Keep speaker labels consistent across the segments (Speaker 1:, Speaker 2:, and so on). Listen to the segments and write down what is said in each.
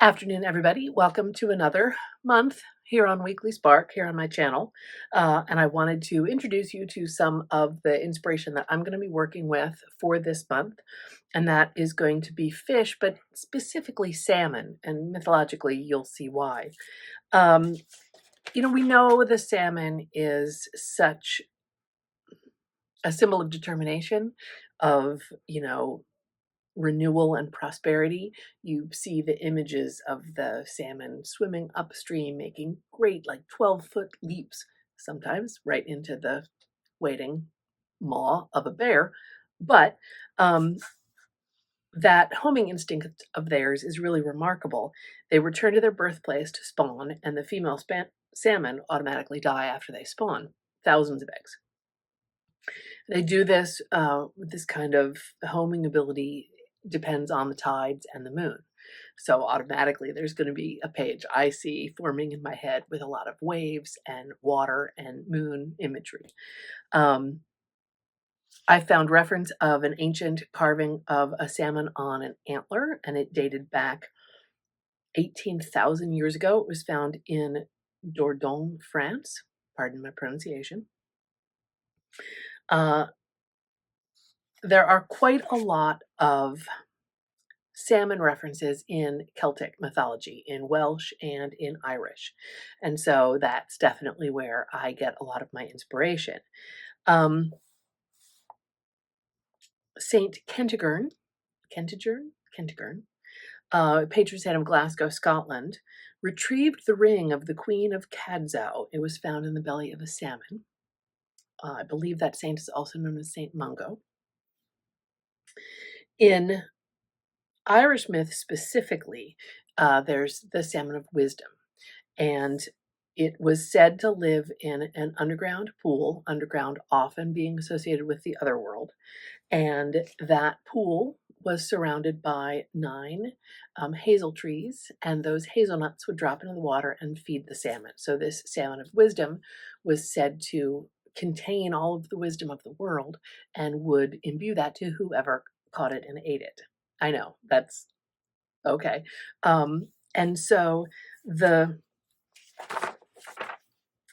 Speaker 1: Afternoon, everybody. Welcome to another month here on Weekly Spark, here on my channel. And I wanted to introduce you to some of the inspiration that I'm going to be working with for this month. And that is going to be fish, but specifically salmon. And mythologically, you'll see why. We know the salmon is such a symbol of determination, of, renewal and prosperity. You see the images of the salmon swimming upstream, making great, like 12-foot leaps, sometimes right into the waiting maw of a bear. But that homing instinct of theirs is really remarkable. They return to their birthplace to spawn, and the female salmon automatically die after they spawn, thousands of eggs. They do this with this kind of homing ability depends on the tides and the moon. So automatically there's going to be a page I see forming in my head with a lot of waves and water and moon imagery. I found reference of an ancient carving of a salmon on an antler, and it dated back 18,000 years ago. It was found in Dordogne, France. Pardon my pronunciation. There are quite a lot of salmon references in Celtic mythology, in Welsh and in Irish. And so that's definitely where I get a lot of my inspiration. Saint Kentigern, patron saint of Glasgow, Scotland, retrieved the ring of the Queen of Cadzow. It was found in the belly of a salmon. I believe that saint is also known as Saint Mungo. In Irish myth specifically, there's the salmon of wisdom, and it was said to live in an underground pool, underground often being associated with the other world, and that pool was surrounded by 9 hazel trees, and those hazelnuts would drop into the water and feed the salmon. So this salmon of wisdom was said to contain all of the wisdom of the world and would imbue that to whoever caught it and ate it. I know, that's okay. And so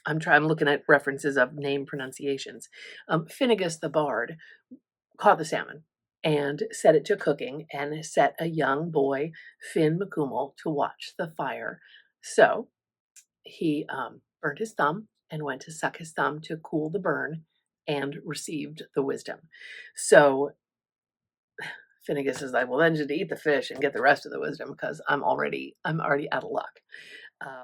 Speaker 1: I'm looking at references of name pronunciations. Finnegas the Bard caught the salmon and set it to cooking and set a young boy, Fionn McCumhail, to watch the fire. So he burned his thumb and went to suck his thumb to cool the burn and received the wisdom. So Finnegas is like, well, then just eat the fish and get the rest of the wisdom because I'm already out of luck.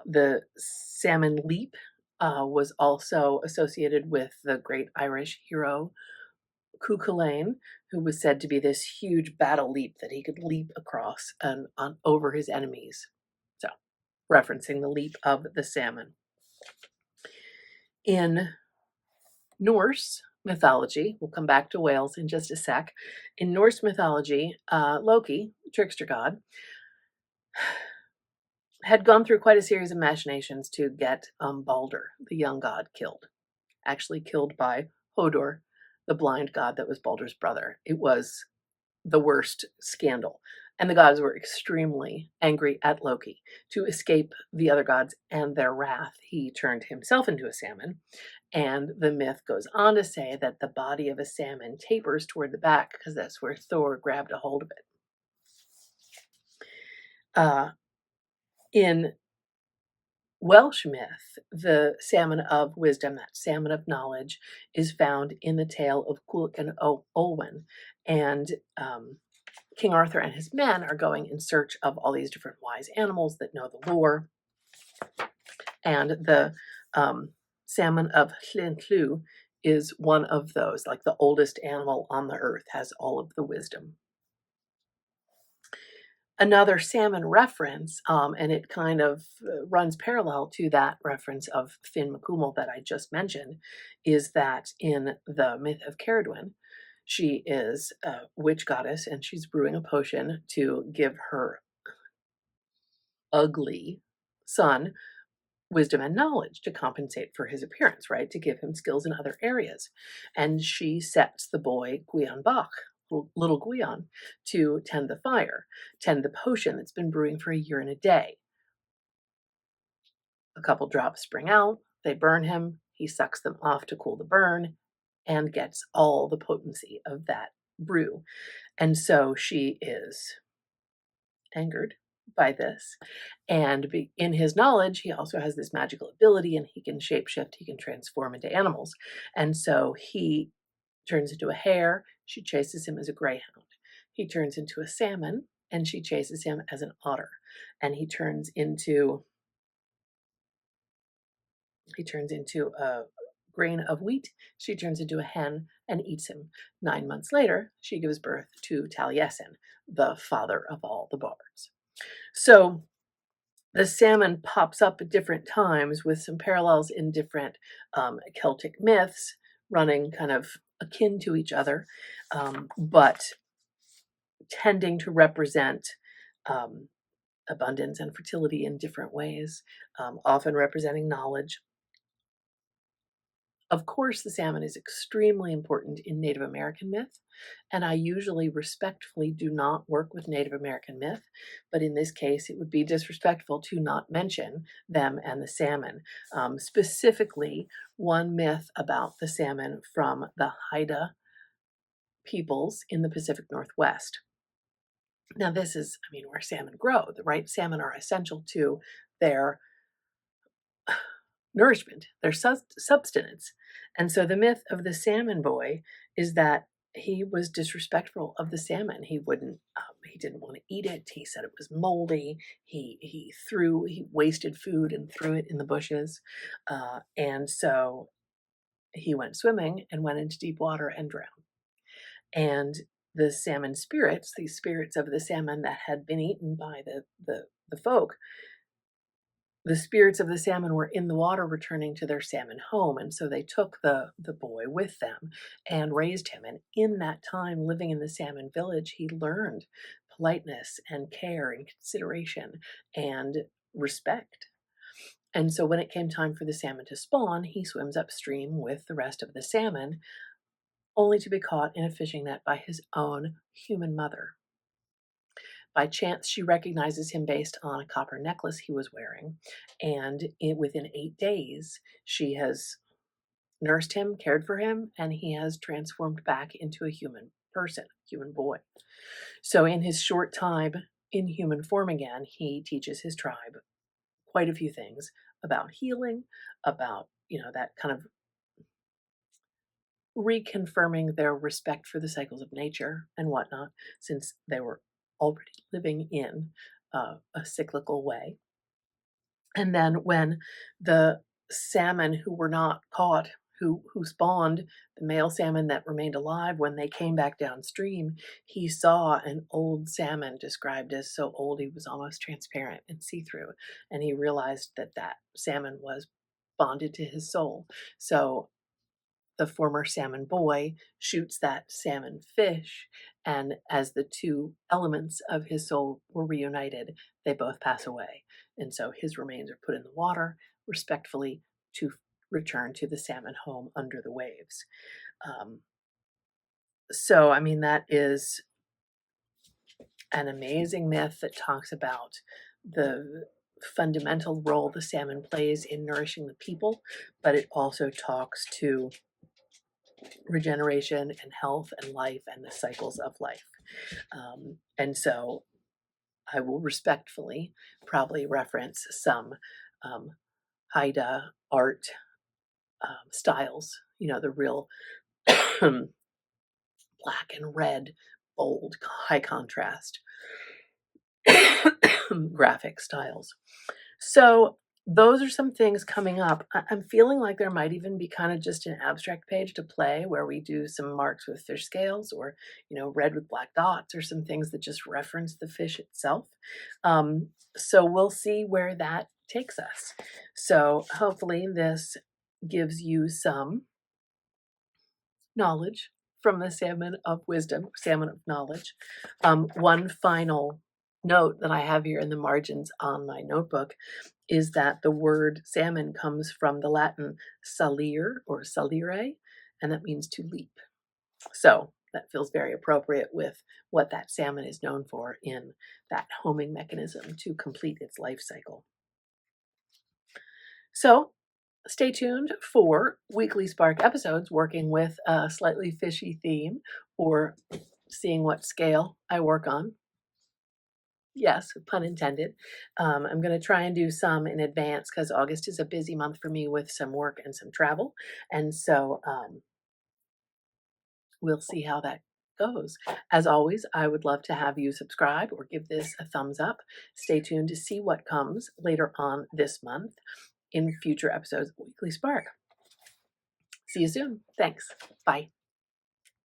Speaker 1: The salmon leap was also associated with the great Irish hero Chulain, who was said to be this huge battle leap that he could leap across and over his enemies. So, referencing the leap of the salmon. In Norse mythology, we'll come back to Wales in just a sec. In Norse mythology, Loki, the trickster god, had gone through quite a series of machinations to get Balder, the young god, killed. Actually killed by Hodor, the blind god that was Balder's brother. It was the worst scandal. And the gods were extremely angry at Loki. To escape the other gods and their wrath, he turned himself into a salmon. And the myth goes on to say that the body of a salmon tapers toward the back because that's where Thor grabbed a hold of it. In Welsh myth, the salmon of wisdom, that salmon of knowledge, is found in the tale of Culhwch and Olwen. And King Arthur and his men are going in search of all these different wise animals that know the lore. And the salmon of Llyn is one of those, like the oldest animal on the earth, has all of the wisdom. Another salmon reference, and it kind of runs parallel to that reference of Fionn McCumhail that I just mentioned, is that in the myth of Cerridwen, she is a witch goddess and she's brewing a potion to give her ugly son wisdom and knowledge to compensate for his appearance, right? To give him skills in other areas. And she sets the boy Gwion Bach little Gwion to tend the fire, tend the potion that's been brewing for a year and a day. A couple drops spring out, they burn him, he sucks them off to cool the burn, and gets all the potency of that brew. And so she is angered by this. And in his knowledge, he also has this magical ability and he can shapeshift, he can transform into animals. And so he turns into a hare, she chases him as a greyhound. He turns into a salmon and she chases him as an otter. And he turns into a grain of wheat. She turns into a hen and eats him. 9 months later, she gives birth to Taliesin, the father of all the bards. So the salmon pops up at different times with some parallels in different Celtic myths, running kind of akin to each other, but tending to represent abundance and fertility in different ways, often representing knowledge. Of course, the salmon is extremely important in Native American myth, and I usually respectfully do not work with Native American myth, but in this case, it would be disrespectful to not mention them and the salmon. Specifically, one myth about the salmon from the Haida peoples in the Pacific Northwest. Now, this is, where salmon grow. The right salmon are essential to their nourishment, their substance. And so the myth of the salmon boy is that he was disrespectful of the salmon. He didn't want to eat it. He said it was moldy. He wasted food and threw it in the bushes. And so he went swimming and went into deep water and drowned. And the salmon spirits, these spirits of the salmon that had been eaten by the folk, the spirits of the salmon were in the water returning to their salmon home. And so they took the boy with them and raised him. And in that time living in the salmon village, he learned politeness and care and consideration and respect. And so when it came time for the salmon to spawn, he swims upstream with the rest of the salmon, only to be caught in a fishing net by his own human mother. By chance, she recognizes him based on a copper necklace he was wearing, and within 8 days, she has nursed him, cared for him, and he has transformed back into a human person, human boy. So in his short time in human form again, he teaches his tribe quite a few things about healing, about, that kind of reconfirming their respect for the cycles of nature and whatnot, since they were already living in a cyclical way. And then when the salmon who were not caught, who spawned, the male salmon that remained alive, when they came back downstream, he saw an old salmon described as so old he was almost transparent and see-through. And he realized that salmon was bonded to his soul. So the former salmon boy shoots that salmon fish, and as the two elements of his soul were reunited, they both pass away. And so his remains are put in the water respectfully to return to the salmon home under the waves. That is an amazing myth that talks about the fundamental role the salmon plays in nourishing the people, but it also talks to regeneration and health and life and the cycles of life. And so I will respectfully probably reference some Haida art styles, the real black and red, bold, high contrast graphic styles. So those are some things coming up. I'm feeling like there might even be kind of just an abstract page to play where we do some marks with fish scales, or, red with black dots, or some things that just reference the fish itself. So we'll see where that takes us. So hopefully this gives you some knowledge from the salmon of wisdom, salmon of knowledge. One final note that I have here in the margins on my notebook is that the word salmon comes from the Latin salire or salire, and that means to leap. So that feels very appropriate with what that salmon is known for in that homing mechanism to complete its life cycle. So stay tuned for weekly Spark episodes working with a slightly fishy theme or seeing what scale I work on. Yes, pun intended. I'm going to try and do some in advance because August is a busy month for me with some work and some travel. And so we'll see how that goes. As always, I would love to have you subscribe or give this a thumbs up. Stay tuned to see what comes later on this month in future episodes of Weekly Spark. See you soon. Thanks. Bye.